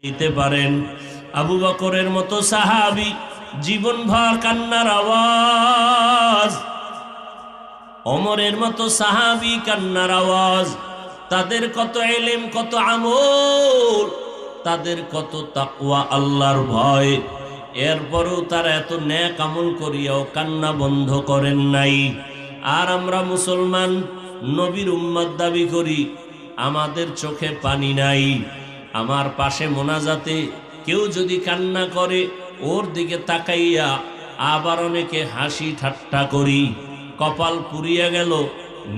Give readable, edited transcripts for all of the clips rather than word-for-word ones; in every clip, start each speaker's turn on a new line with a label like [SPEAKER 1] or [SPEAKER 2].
[SPEAKER 1] দিতে পারেন। আবু বকরের মতো সাহাবী জীবনভর কান্নার আওয়াজ, ওমরের মতো সাহাবী কান্নার আওয়াজ। তাদের কত ইলম, কত আমল, তাদের কত তাকওয়া, আল্লাহর ভয়। এরপরেও তারা এত নেক আমল করিয়াও কান্না বন্ধ করেন নাই। আর আমরা মুসলমান নবীর উম্মত দাবি করি, আমাদের চোখে পানি নাই। আমার পাশে মোনাজাতে কেউ যদি কান্না করে, ওর দিকে তাকাইয়া আবার অনেকে হাসি ঠাট্টা করি। কপাল পুড়িয়া গেল,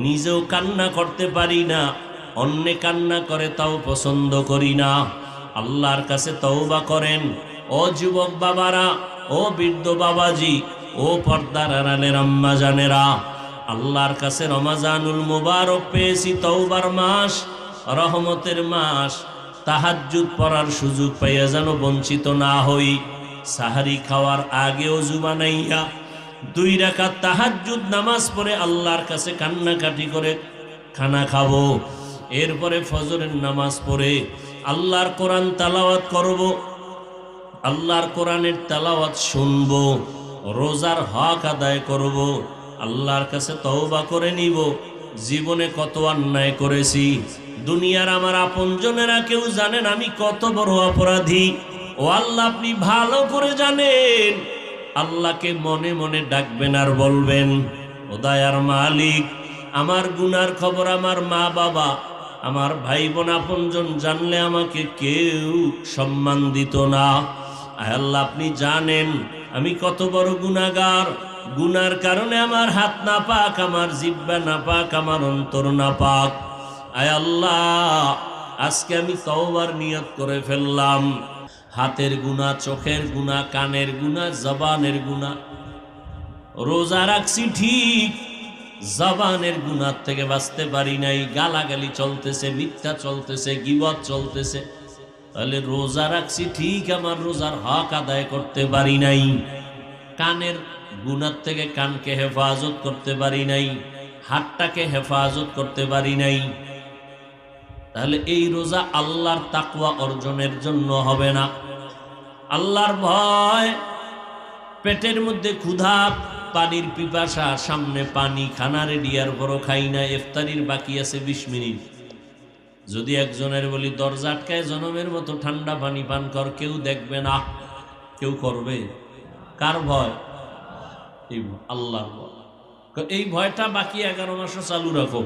[SPEAKER 1] নিজেও কান্না করতে পারি না, অন্যে কান্না করে তাও পছন্দ করি না। আল্লাহর কাছে তওবা করেন ও যুবক বাবারা, ও বৃদ্ধ বাবাজি, ও পর্দার আড়ালের আম্মা জানেরা। আল্লাহর কাছে রমাজানুল মুবারক পেয়েছি, তওবার মাস, রহমতের মাস। তাহাজ্জুদ পড়ার সুযোগ পাইয়া যেন বঞ্চিত না হই। সাহারি খাওয়ার আগে ওযু বানাইয়া 2 রাকাত তাহাজ্জুদ নামাজ পড়ে আল্লাহর কাছে কান্নাকাটি করে খানা খাবো। এরপরে ফজরের নামাজ পড়ে আল্লাহর কোরআন তেলাওয়াত করব, আল্লাহর কোরআনের তেলাওয়াত শুনব, রোজার হক আদায় করব, আল্লাহর কাছে তওবা করে নিব। জীবনে কত অন্যায় করেছি, দুনিয়ার আমার আপনজনেরা কেউ জানেন আমি কত বড় অপরাধী। ও আল্লাহ, আপনি ভালো করে জানেন। আল্লাহকে মনে মনে ডাকবেন আর বলবেন, ও দয়ার মালিক, আমার গুনার খবর আমার মা বাবা, আমার ভাই বোন আপনজন জানলে আমাকে কেউ সম্মান দিত না। আয় আল্লাহ, আপনি জানেন আমি কত বড় গুনাহগার। গুনার কারণে আমার হাত না পাক, আমার জিহ্বা না পাক, আমার অন্তর না পাক। আয় আল্লাহ, আজকে আমি তওবার নিয়ত করে ফেললাম। হাতের গুনাহ, চোখের গুনাহ, কানের গুনাহ, জবানের গুনাহ। রোজা রাখছি ঠিক, জবানের গুনাহ থেকে বাঁচতে পারি নাই। গালাগালি চলতেছে, মিথ্যা চলতেছে, গীবত চলতেছে। তাহলে রোজা রাখছি ঠিক, আমার রোজার হক আদায় করতে পারি নাই। কানের গুনাহ থেকে কানকে হেফাজত করতে পারি নাই, হাতটাকে হেফাজত করতে পারি নাই। তাহলে এই রোজা আল্লাহর তাকওয়া অর্জনের জন্য হবে না। আল্লাহর ভয়, পেটের মধ্যে ক্ষুধা, পানির পিপাসা, সামনে পানি, খানা রেডি, আর বড় খাই না, ইফতারির বাকি আছে 20 মিনিট। যদি একজনের বলি দরজা আটকায় জনমের মতো ঠান্ডা পানি পান কর, কেউ দেখবে না, কেউ করবে? কার ভয়? এই আল্লাহর ভয়। এই ভয়টা বাকি 11 মাসও চালু রাখো।